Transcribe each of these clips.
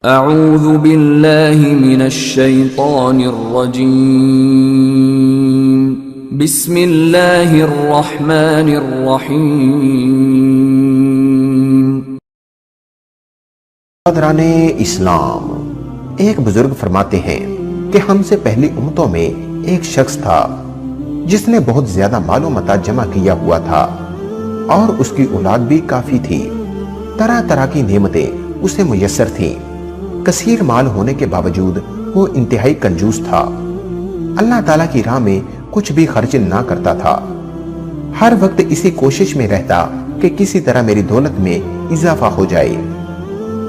اعوذ باللہ من الشیطان الرجیم بسم اللہ الرحمن الرحیم۔ برادران اسلام، ایک بزرگ فرماتے ہیں کہ ہم سے پہلی امتوں میں ایک شخص تھا جس نے بہت زیادہ مال و متاع جمع کیا ہوا تھا اور اس کی اولاد بھی کافی تھی۔ طرح طرح کی نعمتیں اسے میسر تھیں۔ کثیر مال ہونے کے باوجود وہ انتہائی کنجوس تھا۔ اللہ تعالیٰ کی راہ میں کچھ بھی خرچ نہ کرتا تھا۔ ہر وقت اسی کوشش میں رہتا کہ کسی طرح میری دولت میں اضافہ ہو جائے۔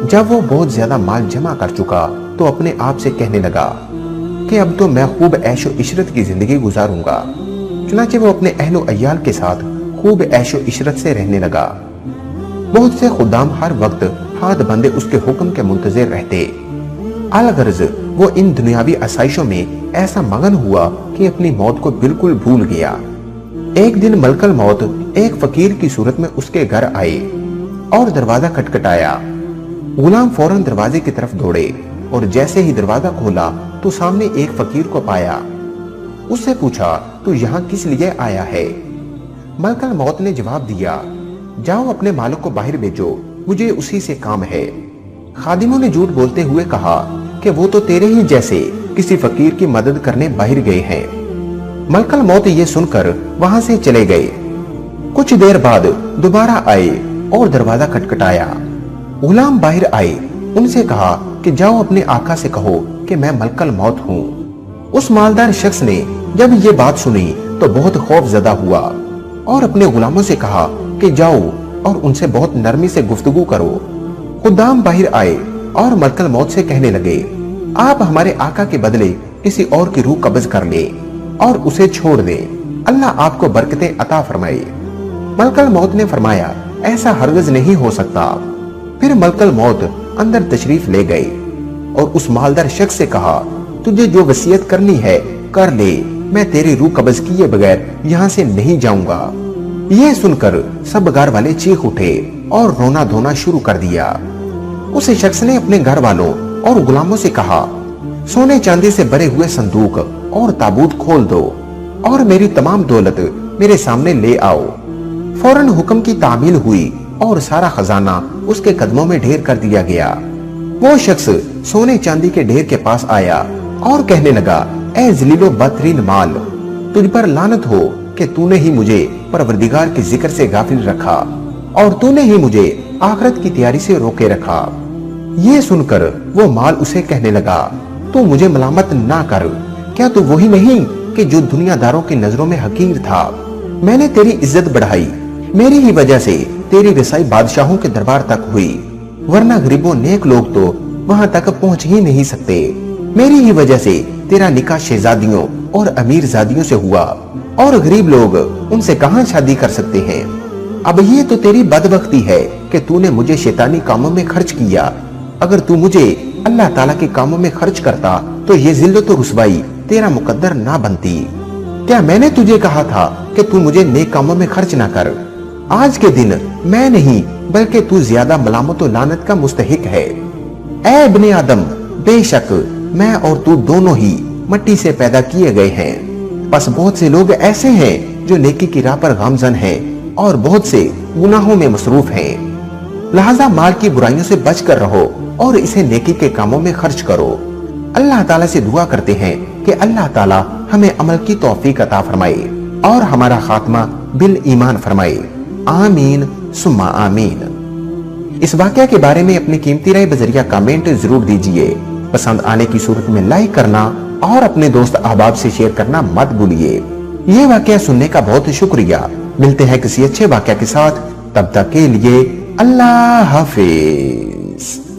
جب وہ بہت زیادہ مال جمع کر چکا تو اپنے آپ سے کہنے لگا کہ اب تو میں خوب عیش و عشرت کی زندگی گزاروں گا۔ چنانچہ وہ اپنے اہل و عیال کے ساتھ خوب عیش و عشرت سے رہنے لگا۔ بہت سے خدام ہر وقت ہاتھ بندے اس کے حکم کے منتظر رہتے۔ الغرض وہ ان دنیاوی آسائشوں میں ایسا مگن ہوا کہ اپنی موت کو بالکل بھول گیا۔ ایک دن ملک الموت ایک فقیر کی صورت میں اس کے گھر آئے اور دروازہ کھٹکھٹایا۔ غلام فوراً دروازے کی طرف دوڑے اور جیسے ہی دروازہ کھولا تو سامنے ایک فقیر کو پایا۔ اس سے پوچھا، تو یہاں کس لیے آیا ہے؟ ملک الموت نے جواب دیا، جاؤ اپنے مالک کو باہر بھیجو، مجھے اسی سے کام ہے۔ خادموں نے جھوٹ بولتے ہوئے کہا کہ وہ تو تیرے ہی جیسے کسی فقیر کی مدد کرنے باہر گئے ہیں۔ ملک الموت یہ سن کر وہاں سے چلے گئے۔ کچھ دیر بعد دوبارہ آئے اور دروازہ کھٹکھٹایا۔ غلام باہر آئے، ان سے کہا کہ جاؤ اپنے آقا سے کہو کہ میں ملک الموت ہوں۔ اس مالدار شخص نے جب یہ بات سنی تو بہت خوف زدہ ہوا اور اپنے غلاموں سے کہا کہ جاؤ اور ان سے بہت نرمی سے گفتگو کرو۔ خدام باہر آئے اور ملک الموت سے کہنے لگے، آپ ہمارے آقا کے بدلے کسی اور کی روح قبض کر لیں اور اسے چھوڑ دیں، اللہ آپ کو برکتیں عطا فرمائے۔ ملک الموت نے فرمایا، ایسا ہرگز نہیں ہو سکتا۔ پھر ملک الموت اندر تشریف لے گئے اور اس مالدار شخص سے کہا، تجھے جو وصیت کرنی ہے کر لے، میں تیری روح قبض کیے بغیر یہاں سے نہیں جاؤں گا۔ یہ سن کر سب گھر والے چیخ اٹھے اور رونا دھونا شروع کر دیا۔ اس شخص نے اپنے گھر والوں اور غلاموں سے کہا، سونے چاندی سے بھرے ہوئے صندوق اور تابوت کھول دو اور میری تمام دولت میرے سامنے لے آؤ۔ فوراً حکم کی تعمیل ہوئی اور سارا خزانہ اس کے قدموں میں ڈھیر کر دیا گیا۔ وہ شخص سونے چاندی کے ڈھیر کے پاس آیا اور کہنے لگا، اے ذلیل و بدترین مال، تجھ پر لعنت ہو کہ تو نے ہی مجھے پروردگار کے ذکر سے غافل رکھا اور تو نے ہی مجھے آخرت کی تیاری سے روکے رکھا۔ یہ سن کر وہ مال اسے کہنے لگا، تو مجھے ملامت نہ کر، کیا تو وہی نہیں کہ جو دنیا داروں کی نظروں میں حقیر تھا؟ میں نے تیری عزت بڑھائی، میری ہی وجہ سے تیری رسائی بادشاہوں کے دربار تک ہوئی، ورنہ غریبوں نیک لوگ تو وہاں تک پہنچ ہی نہیں سکتے۔ میری ہی وجہ سے تیرا نکاح شہزادیوں اور امیر زادیوں سے ہوا اور غریب لوگ ان سے کہاں شادی کر سکتے ہیں۔ اب یہ تو تیری بدبختی ہے کہ تو نے مجھے شیطانی کاموں میں خرچ کیا۔ اگر تو مجھے اللہ تعالیٰ کے کاموں میں خرچ کرتا تو یہ ذلت و رسوائی تیرا مقدر نہ بنتی۔ کیا میں نے تجھے کہا تھا کہ تو مجھے نیک کاموں میں خرچ نہ کر؟ آج کے دن میں نہیں بلکہ تو زیادہ ملامت و لعنت کا مستحق ہے۔ اے ابن آدم، بے شک میں اور تو دونوں ہی مٹی سے پیدا کیے گئے ہیں، بس بہت سے لوگ ایسے ہیں جو نیکی کی راہ پر گامزن ہیں اور بہت سے گناہوں میں مصروف ہیں۔ لہذا مال کی برائیوں سے بچ کر رہو اور اسے نیکی کے کاموں میں خرچ کرو۔ اللہ تعالیٰ سے دعا کرتے ہیں کہ اللہ تعالیٰ ہمیں عمل کی توفیق عطا فرمائے اور ہمارا خاتمہ بالایمان فرمائے، آمین ثم آمین۔ اس واقعہ کے بارے میں اپنی قیمتی رائے بذریعہ کامنٹ ضرور دیجیے۔ پسند آنے کی صورت میں لائک کرنا اور اپنے دوست احباب سے شیئر کرنا مت بھولیے۔ یہ واقعہ سننے کا بہت شکریہ۔ ملتے ہیں کسی اچھے واقعہ کے ساتھ، تب تک کے لیے اللہ حافظ۔